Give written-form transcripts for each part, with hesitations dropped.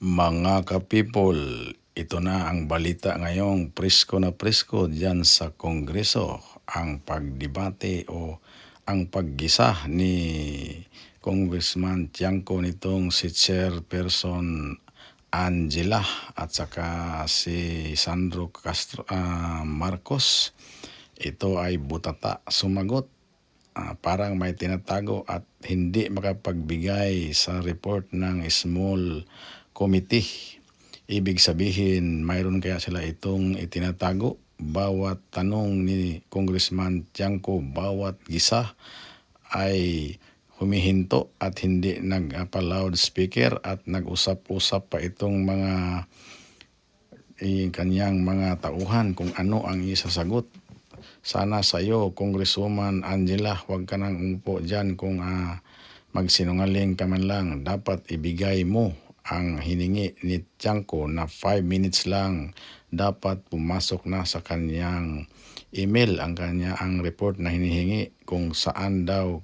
Mga ka-people, ito na ang balita ngayong presko na presko diyan sa Kongreso. Ang pagdebate o ang paggisa ni Congressman Tiangco nitong si Chairperson Angela at saka si Sandro Castro Marcos. Ito ay butata sumagot. Parang may tinatago at hindi makapagbigay sa report ng small committee. Ibig sabihin, mayroon kaya sila itong itinatago? Bawat tanong ni Congressman Tiangco, bawat gisa ay humihinto at hindi nag-loudspeaker at nag-usap-usap pa itong mga kanyang mga tauhan kung ano ang isasagot. Sana sa iyo, Congresswoman Angela, huwag ka nang umupo dyan kung magsinungaling ka man lang. Dapat ibigay mo ang hiningi ni Tiangco na 5 minutes lang. Dapat pumasok na sa kanyang email ang report na hinihingi kung saan daw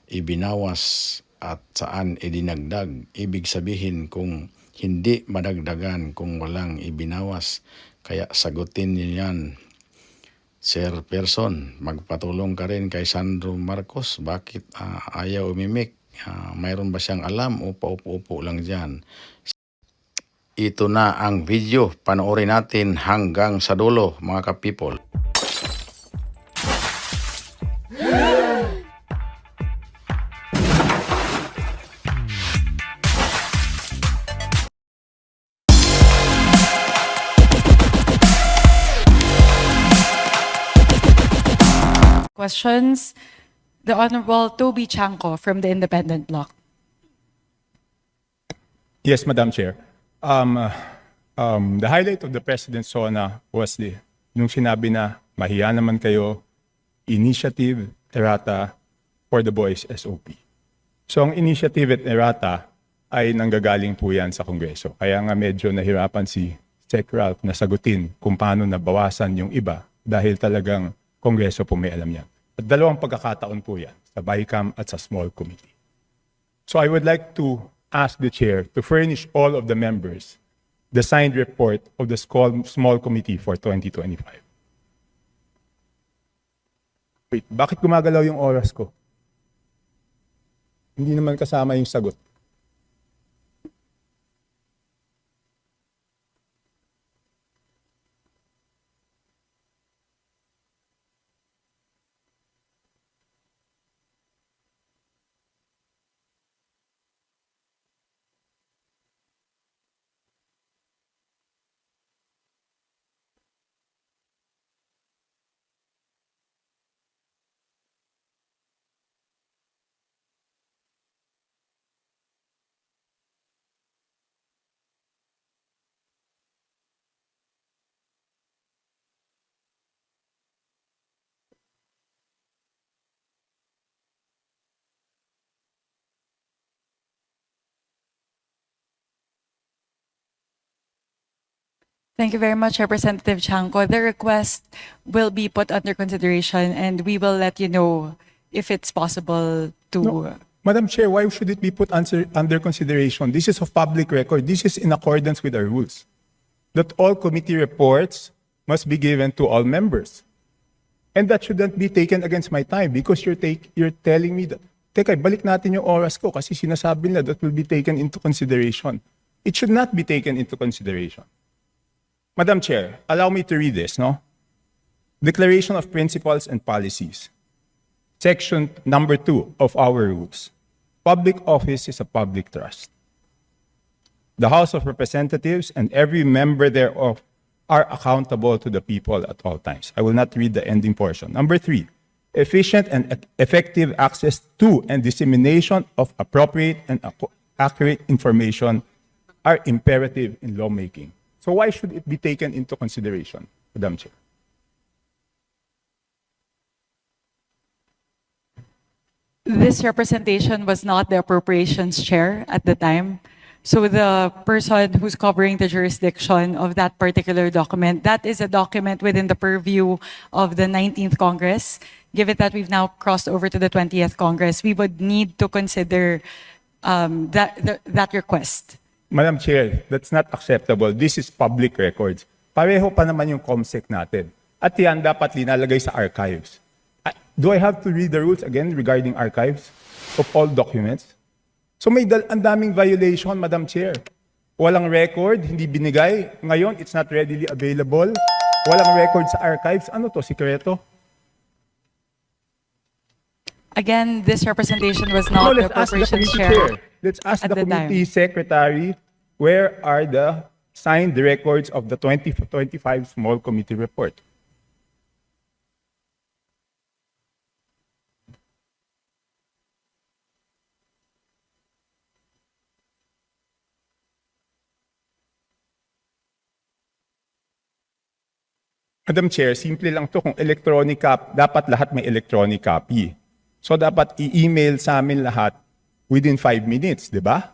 ibinawas at saan idinagdag. Ibig sabihin kung hindi madagdagan kung walang ibinawas. Kaya sagutin niyo yan. Sir Person, magpatulong ka rin kay Sandro Marcos. Bakit ayaw umimik? Mayroon ba siyang alam o paupo-upo lang dyan? Ito na ang video. Panoorin natin hanggang sa dulo, mga ka-people. Questions? The Honorable Toby Chanco from the Independent Bloc. Yes, Madam Chair. The highlight of the President's SONA was nung sinabi na mahiya naman kayo, initiative, errata for the boys SOP. So ang initiative at errata ay nanggagaling po yan sa Kongreso. Kaya nga medyo nahirapan si Sec. Ralph na sagutin kung paano nabawasan yung iba dahil talagang Kongreso po may alam yan. At dalawang pagkakataon po yan, sa BICAM at sa small committee. So I would like to ask the Chair to furnish all of the members the signed report of the small committee for 2025. Wait, bakit gumagalaw yung oras ko? Hindi naman kasama yung sagot. Thank you very much, Representative Chanco. The request will be put under consideration and we will let you know if it's possible to... No. Madam Chair, why should it be put under consideration? This is of public record. This is in accordance with our rules. That all committee reports must be given to all members. And that shouldn't be taken against my time because you're telling me that, teka, balik natin yung oras ko kasi sinasabi na that will be taken into consideration. It should not be taken into consideration. Madam Chair, allow me to read this, no? Declaration of Principles and Policies. Section number 2 of our rules. Public office is a public trust. The House of Representatives and every member thereof are accountable to the people at all times. I will not read the ending portion. Number 3, efficient and effective access to and dissemination of appropriate and accurate information are imperative in lawmaking. So why should it be taken into consideration, Madam Chair? This representation was not the Appropriations Chair at the time. So the person who's covering the jurisdiction of that particular document, that is a document within the purview of the 19th Congress. Given that we've now crossed over to the 20th Congress, we would need to consider that request. Madam Chair, that's not acceptable. This is public records. Pareho pa naman yung COMSEC natin. At yan dapat linalagay sa archives. Do I have to read the rules again regarding archives of all documents? So ang daming violation, Madam Chair. Walang record, hindi binigay. Ngayon, it's not readily available. Walang record sa archives. Ano to, sikreto? Again, this representation was No, not the let's ask the appropriations committee chair. chair. Let's ask at the the time. committee secretary, where are the signed records of the 2025 small committee report? Madam Chair, simple lang to. Kung electronic copy, dapat lahat may electronic copy. So dapat i-email sa amin lahat within 5 minutes, di ba?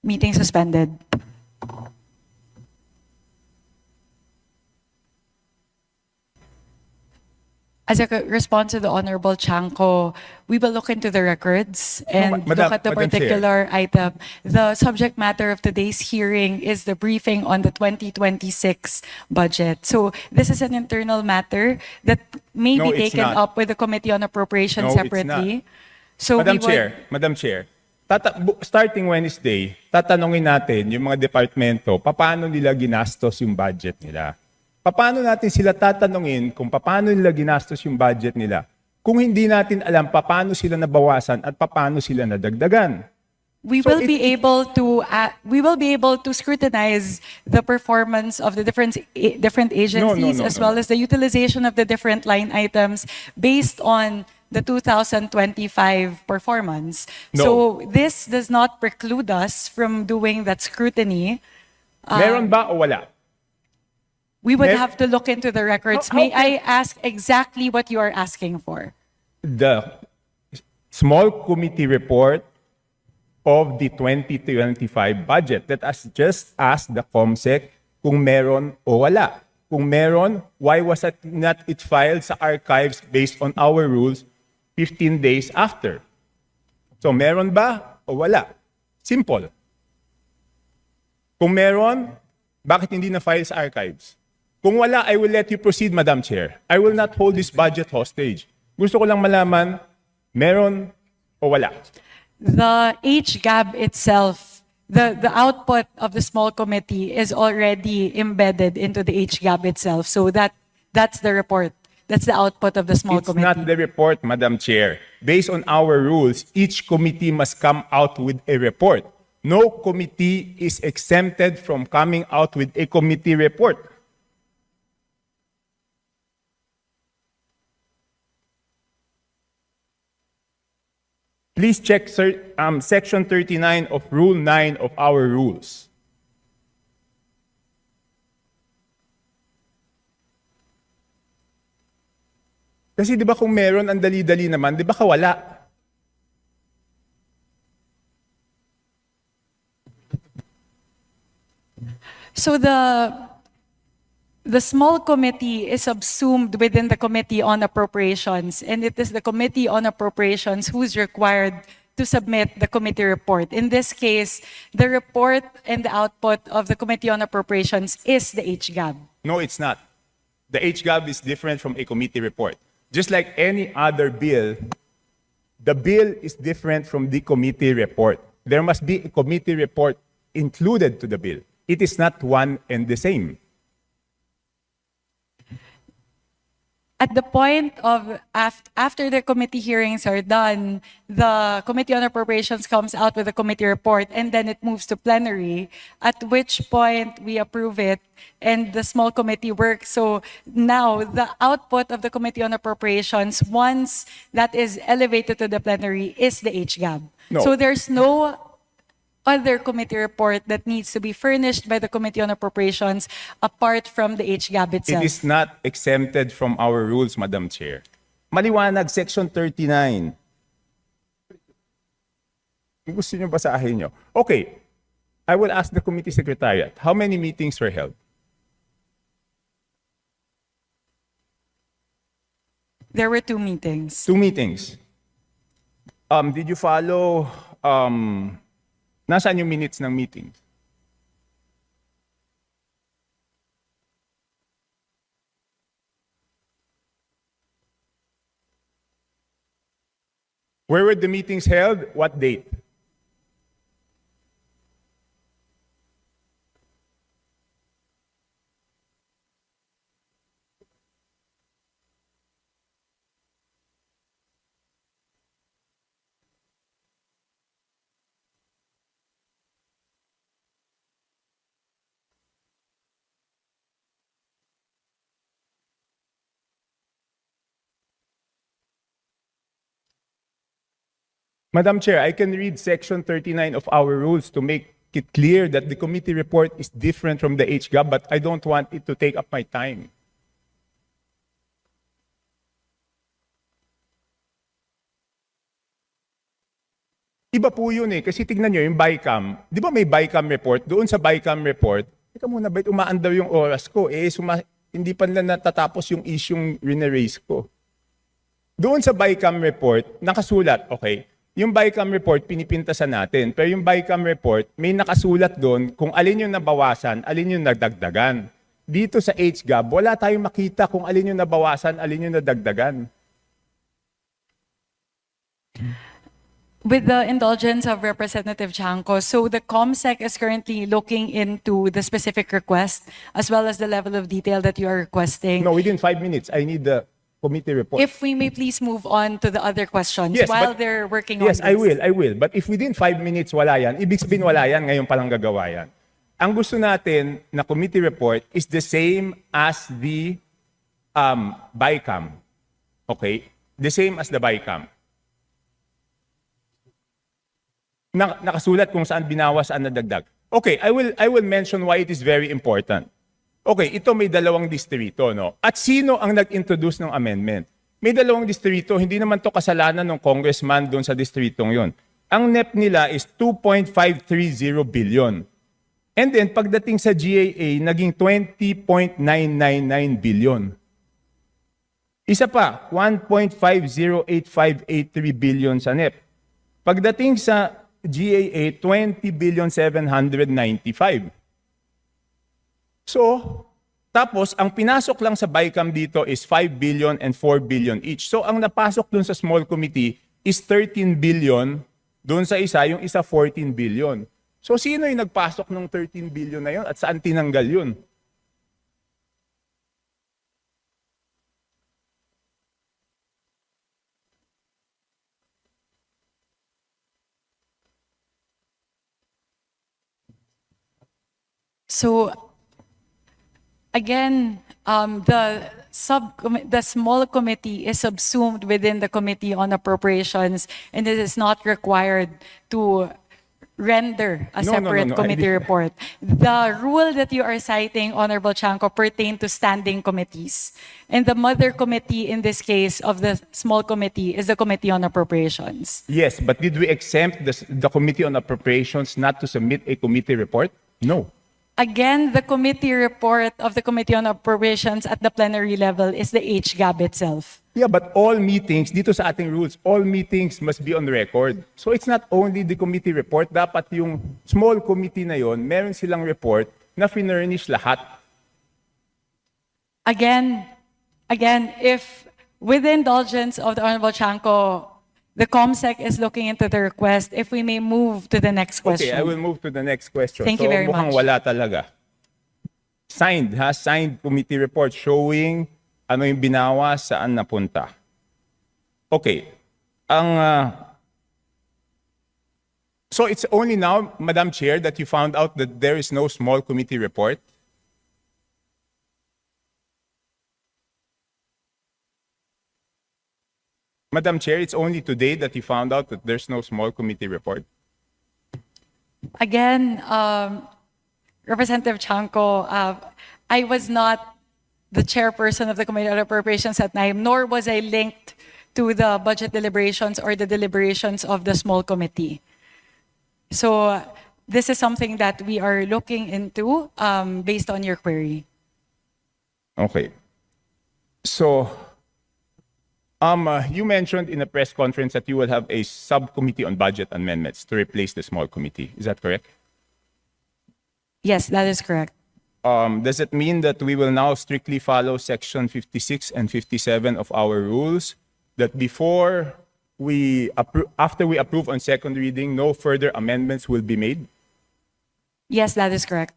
Meeting suspended. As a response to the Honorable Chanco, we will look into the records and Madam- look at the Madam Chair. particular item. The subject matter of today's hearing is the briefing on the 2026 budget. So this is an internal matter that may No, be it's taken not. up with the Committee on Appropriations No, it's separately. So Madam we Chair, Madam Chair, starting Wednesday, tatanungin natin yung mga departamento, paano nila ginastos yung budget nila. Paano natin sila tatanungin kung paano nila ginastos yung budget nila kung hindi natin alam paano sila nabawasan at paano sila nadagdagan. We So will be able to scrutinize the performance of the different agencies as well as the utilization of the different line items based on the 2025 performance. No. So this does not preclude us from doing that scrutiny. Meron ba o wala? We would Mer- have to look into the records. How May can- I ask exactly what you are asking for? The small committee report of the 2025 budget. Let us just ask the COMSEC kung meron o wala. Kung meron, why was it not filed sa archives based on our rules 15 days after? So meron ba o wala? Simple. Kung meron, bakit hindi na-file sa archives? Kung wala, I will let you proceed, Madam Chair. I will not hold this budget hostage. Gusto ko lang malaman, meron o wala? The HGAB itself, the output of the small committee is already embedded into the HGAB itself. So that's the report. That's the output of the small It's committee. not the report, Madam Chair. Based on our rules, each committee must come out with a report. No committee is exempted from coming out with a committee report. Please check Section 39 of Rule 9 of our rules. Kasi di ba kung meron, ang dali-dali naman, di ba kawala? So the small committee is subsumed within the Committee on Appropriations, and it is the Committee on Appropriations who's required to submit the committee report. In this case, the report and the output of the Committee on Appropriations is the HGAB. No, it's not. The HGAB is different from a committee report. Just like any other bill, the bill is different from the committee report. There must be a committee report included to the bill. It is not one and the same. At the point of after the committee hearings are done, the Committee on Appropriations comes out with a committee report and then it moves to plenary, at which point we approve it and the small committee works. So now the output of the Committee on Appropriations, once that is elevated to the plenary, is the HGAB. No. So there's no other committee report that needs to be furnished by the Committee on Appropriations apart from the HGAB itself. It is not exempted from our rules, Madam Chair. Maliwanag, Section 39. Gusto niyo basahin niyo? Okay. I will ask the committee secretariat, how many meetings were held? There were 2 meetings. 2 meetings. Did you follow, nasaan yung minutes ng meetings? Where were the meetings held? What date? Madam Chair, I can read Section 39 of our rules to make it clear that the committee report is different from the HGAB, but I don't want it to take up my time. Iba po yun eh, kasi tignan nyo yung BICAM. Di ba may BICAM report? Doon sa BICAM report, teka muna, ba't umaandar yung oras ko? Hindi pa na natatapos yung isyong rineraise ko. Doon sa BICAM report, nakasulat, okay, yung BICAM report, pinipintasan natin. Pero yung BICAM report, may nakasulat doon kung alin yung nabawasan, alin yung nagdagdagan. Dito sa HGAB, wala tayong makita kung alin yung nabawasan, alin yung nadagdagan. With the indulgence of Representative Chanco, so the COMSEC is currently looking into the specific request as well as the level of detail that you are requesting. No, within 5 minutes, I need the committee report. If we may please move on to the other questions Yes, while but- they're working on Yes, this. I will. But if within 5 minutes wala yan, ibig sabihin wala yan, ngayon palang gagawa yan. Ang gusto natin na committee report is the same as the BICAM. Okay? The same as the BICAM. Nakasulat kung saan binawas, saan nadagdag. Okay, I will mention why it is very important. Okay, ito may 2 distrito, no? At sino ang nag-introduce ng amendment? May 2 distrito, hindi naman to kasalanan ng congressman doon sa distritong yon. Ang NEP nila is 2.530 billion. And then, pagdating sa GAA, naging 20.999 billion. Isa pa, 1.508583 billion sa NEP. Pagdating sa GAA, 20,795. So, tapos, ang pinasok lang sa BICAM dito is 5 billion and 4 billion each. So, ang napasok dun sa small committee is 13 billion. Dun sa isa, yung isa 14 billion. So, sino yung nagpasok ng 13 billion na yun at saan tinanggal yun? So, again, the small committee is subsumed within the Committee on Appropriations, and it is not required to render a No, separate no. committee report. The rule that you are citing, Honorable Chanco, pertain to standing committees. And the mother committee in this case of the small committee is the Committee on Appropriations. Yes, but did we exempt the Committee on Appropriations not to submit a committee report? No. Again, the committee report of the Committee on Appropriations at the plenary level is the HGAB itself. Yeah, but all meetings, dito sa ating rules, all meetings must be on record. So it's not only the committee report, dapat yung small committee na yon, meron silang report na finurnish lahat. Again, if with the indulgence of the Honorable Chanco, the COMSEC is looking into the request, if we may move to the next question. Okay, I will move to the next question. Thank you very mukhang much. wala talaga. Signed committee report showing ano yung binawas, saan napunta. Okay. So it's only now, Madam Chair, that you found out that there is no small committee report? Madam Chair, it's only today that you found out that there's no small committee report? Again, Representative Chanco, I was not the chairperson of the Committee on Appropriations at time, nor was I linked to the budget deliberations or the deliberations of the small committee. So this is something that we are looking into based on your query. Okay. So, you mentioned in a press conference that you will have a subcommittee on budget amendments to replace the small committee. Is that correct? Yes, that is correct. Does it mean that we will now strictly follow section 56 and 57 of our rules? That before after we approve on second reading, no further amendments will be made? Yes, that is correct.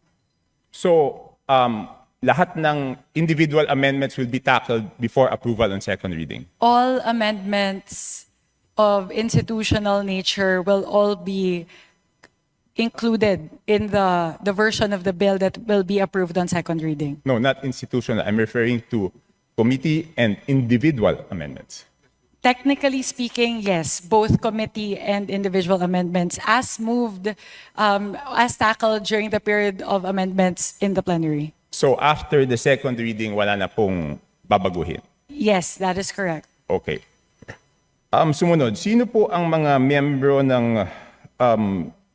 So, lahat ng individual amendments will be tackled before approval on second reading? All amendments of institutional nature will all be included in the version of the bill that will be approved on second reading. No, not institutional. I'm referring to committee and individual amendments. Technically speaking, yes, both committee and individual amendments as moved, as tackled during the period of amendments in the plenary. So after the second reading, wala na pong babaguhin? Yes, that is correct. Okay. Sumunod, sino po ang mga miyembro ng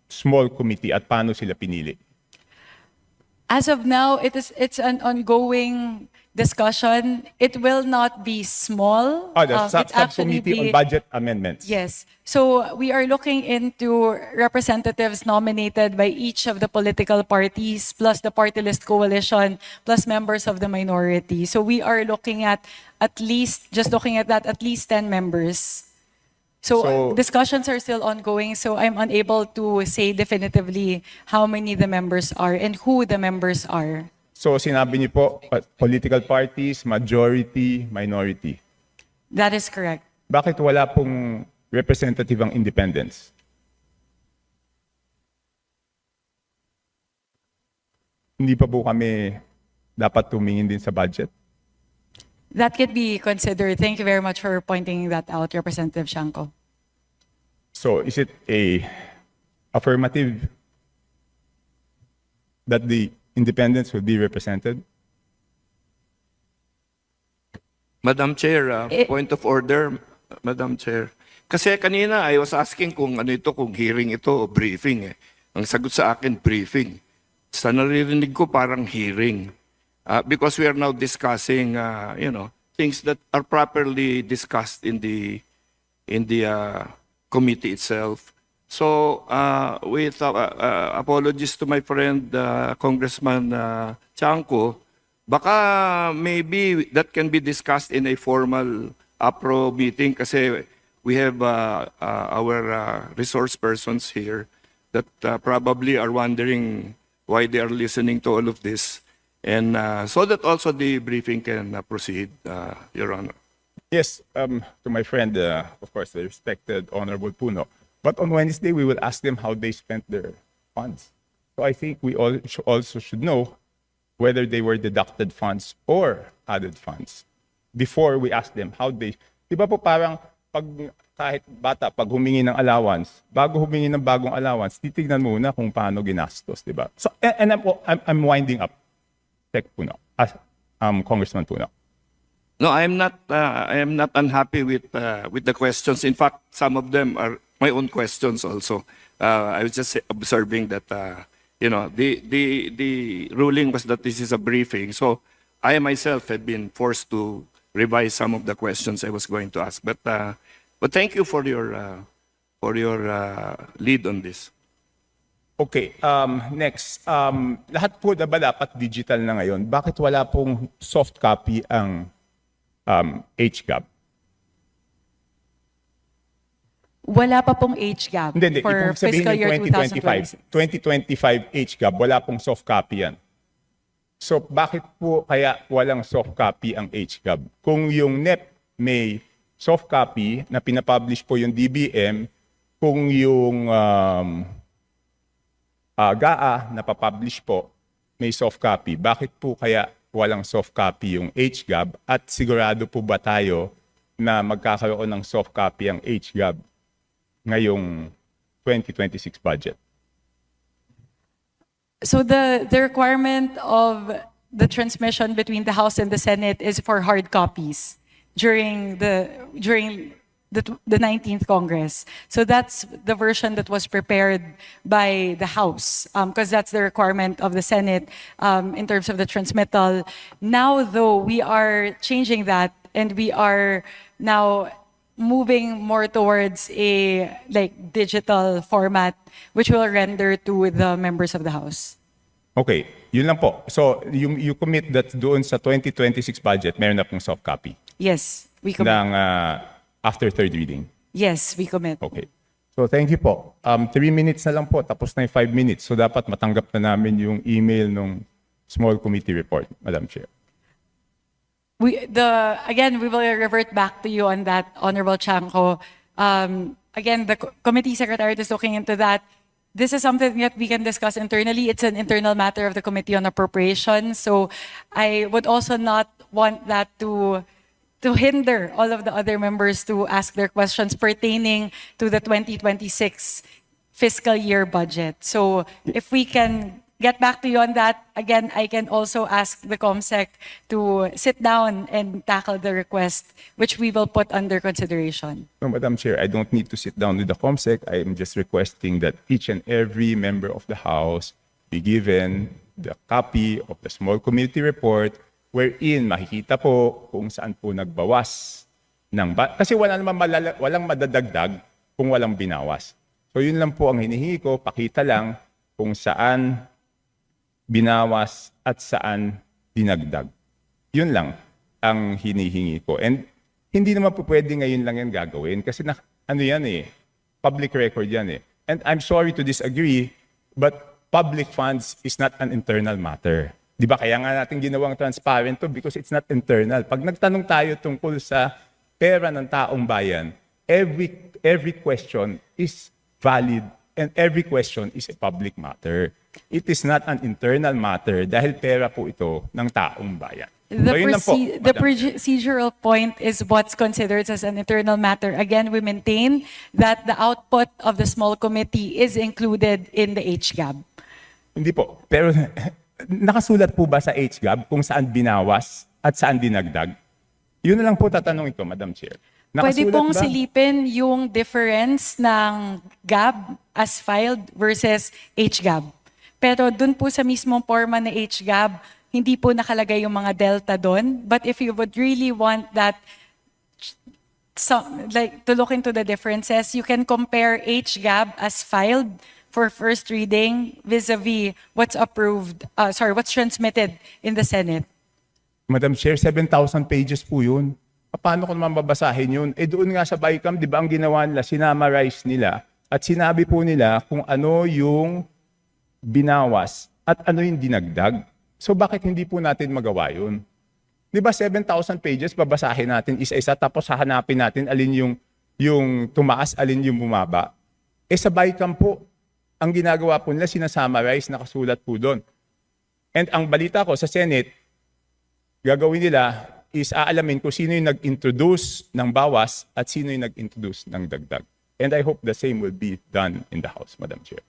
small committee at paano sila pinili? As of now, it's an ongoing discussion. It will not be small. The subcommittee on budget amendments. Yes. So we are looking into representatives nominated by each of the political parties, plus the party list coalition, plus members of the minority. So we are looking at least 10 members. So discussions are still ongoing, so I'm unable to say definitively how many the members are and who the members are. So sinabi niyo po, political parties, majority, minority. That is correct. Bakit wala pong representative ang independents? Hindi pa po kami dapat tumingin din sa budget? That could be considered. Thank you very much for pointing that out, Representative Shanko. So is it a affirmative that the independents will be represented? Madam Chair, point of order, Madam Chair. Kasi kanina I was asking kung ano ito, kung hearing ito o briefing. Ang sagot sa akin, briefing. Sa naririnig ko parang hearing. Because we are now discussing, things that are properly discussed in the committee itself. So, with apologies to my friend Congressman Chanco, baka maybe that can be discussed in a formal APRO meeting kasi we have our resource persons here that probably are wondering why they are listening to all of this. And so that also the briefing can proceed, Your Honor. Yes, to my friend, of course, the respected Honorable Puno. But on Wednesday, we will ask them how they spent their funds. So I think we all also should know whether they were deducted funds or added funds before we ask them how they... Di ba po parang kahit bata, pag humingi ng allowance, bago humingi ng bagong allowance, titignan muna kung paano ginastos, di ba? So, and I'm winding up. Puno, Congressman Puno. No, I am not unhappy with the questions. In fact, some of them are my own questions also. I was just observing that the ruling was that this is a briefing. So I myself had been forced to revise some of the questions I was going to ask. But thank you for your lead on this. Okay, next. Lahat po na ba dapat digital na ngayon? Bakit wala pong soft copy ang HGAB? Wala pa pong HGAB Hindi. for Ibig sabihin fiscal ng year 2025. 2025 HGAB, wala pong soft copy yan. So bakit po kaya walang soft copy ang HGAB? Kung yung NEP may soft copy na pinapublish po yung DBM, kung yung GAA na papublish po may soft copy, bakit po kaya walang soft copy yung HGAB at sigurado po ba tayo na magkakaroon ng soft copy ang HGAB ngayong 2026 budget? So the requirement of the transmission between the House and the Senate is for hard copies during the 19th Congress. So that's the version that was prepared by the House, because that's the requirement of the Senate in terms of the transmittal. Now, though, we are changing that, and we are now moving more towards a digital format, which will render to the members of the House. Okay, yun lang po. So, you commit that doon sa 2026 budget, meron na pong soft copy Yes, we commit. ng after third reading. Yes, we commit. Okay. So, thank you po. 3 minutes na lang po, tapos na yung 5 minutes. So, dapat matanggap na namin yung email ng small committee report, Madam Chair. Again, we will revert back to you on that, Honorable Chanco. Again, the committee secretariat is looking into that. This is something that we can discuss internally. It's an internal matter of the Committee on Appropriations. So I would also not want that to hinder all of the other members to ask their questions pertaining to the 2026 fiscal year budget. So if we can get back to you on that, again, I can also ask the COMSEC to sit down and tackle the request, which we will put under consideration. No, Madam Chair, I don't need to sit down with the COMSEC. I am just requesting that each and every member of the House be given the copy of the small committee report wherein makikita po kung saan po nagbawas ng kasi walang madadagdag kung walang binawas. So yun lang po ang hinihingi ko, pakita lang kung saan binawas at saan dinagdag. Yun lang ang hinihingi ko. And hindi naman po pwede ngayon lang yan gagawin kasi yan public record yan eh. And I'm sorry to disagree, but public funds is not an internal matter. Di ba? Kaya nga natin ginawang transparent to because it's not internal. Pag nagtanong tayo tungkol sa pera ng taong bayan, every question is valid and every question is a public matter. It is not an internal matter dahil pera po ito ng taong bayan. So, yun lang po, The Madam. procedural point is what's considered as an internal matter. Again, we maintain that the output of the small committee is included in the HGAB. Hindi po. Pero nakasulat po ba sa HGAB kung saan binawas at saan dinagdag? Yun na lang po tatanungin ko, Madam Chair. Pwede Nakasulat pong ba? silipin yung difference ng GAB as filed versus HGAB. Pero dun po sa mismong forma na HGAB, hindi po nakalagay yung mga delta doon. But if you would really want that, to look into the differences, you can compare HGAB as filed for first reading vis-a-vis what's what's transmitted in the Senate. Madam Chair, 7,000 pages po yun. Paano ko naman babasahin yun? Doon nga sa BICAM, di ba ang ginawa nila, sinamarize nila at sinabi po nila kung ano yung binawas at ano yung dinagdag. So bakit hindi po natin magawa yun? Di ba 7,000 pages, babasahin natin isa-isa tapos hahanapin natin alin yung tumaas, alin yung bumaba. Sa BICAM po, ang ginagawa po nila, sinasummarize, nakasulat po doon. And ang balita ko sa Senate, gagawin nila is aalamin kung sino yung nag-introduce ng bawas at sino yung nag-introduce ng dagdag. And I hope the same will be done in the House, Madam Chair.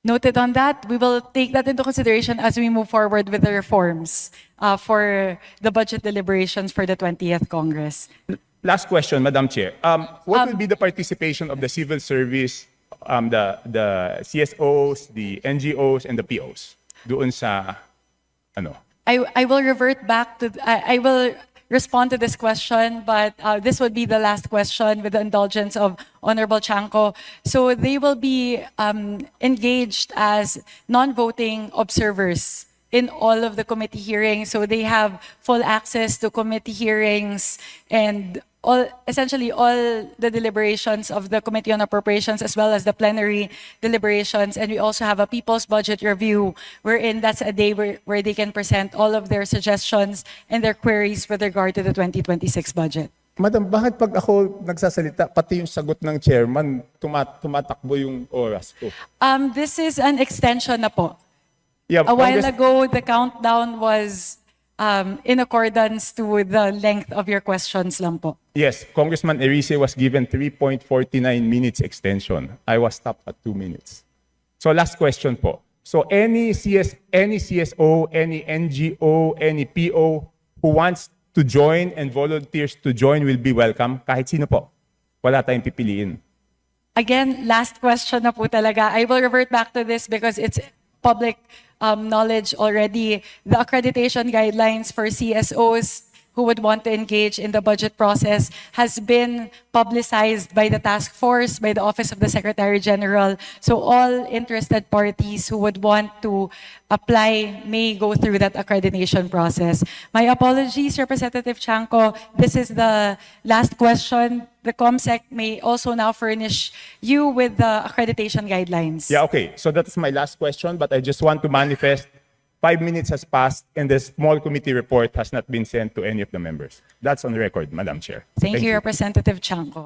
Noted on that, we will take that into consideration as we move forward with the reforms for the budget deliberations for the 20th Congress. Last question, Madam Chair. What will be the participation of the civil service, the CSOs, the NGOs, and the POs doon sa I will revert back to, I will respond to this question, but this would be the last question with the indulgence of Honorable Chanco. So they will be engaged as non-voting observers in all of the committee hearings. So they have full access to committee hearings and essentially all the deliberations of the Committee on Appropriations as well as the plenary deliberations. And we also have a People's Budget Review wherein that's a day where they can present all of their suggestions and their queries with regard to the 2026 budget. Madam, bakit pag ako nagsasalita, pati yung sagot ng chairman, tumatakbo yung oras ko? This is an extension na po. Yeah, A while ago, the countdown was in accordance to the length of your questions lang po. Yes, Congressman Erice was given 3.49 minutes extension. I was stopped at 2 minutes. So last question po. So any CSO, any NGO, any PO who wants to join and volunteers to join will be welcome. Kahit sino po. Wala tayong pipiliin. Again, last question na po talaga. I will revert back to this because it's public knowledge already. The accreditation guidelines for CSOs who would want to engage in the budget process has been publicized by the task force, by the Office of the Secretary General. So all interested parties who would want to apply may go through that accreditation process. My apologies, Representative Chanco. This is the last question. The COMSEC may also now furnish you with the accreditation guidelines. Yeah, okay. So that is my last question, but I just want to manifest 5 minutes has passed and the small committee report has not been sent to any of the members. That's on record, Madam Chair. Thank you, Representative Chanco.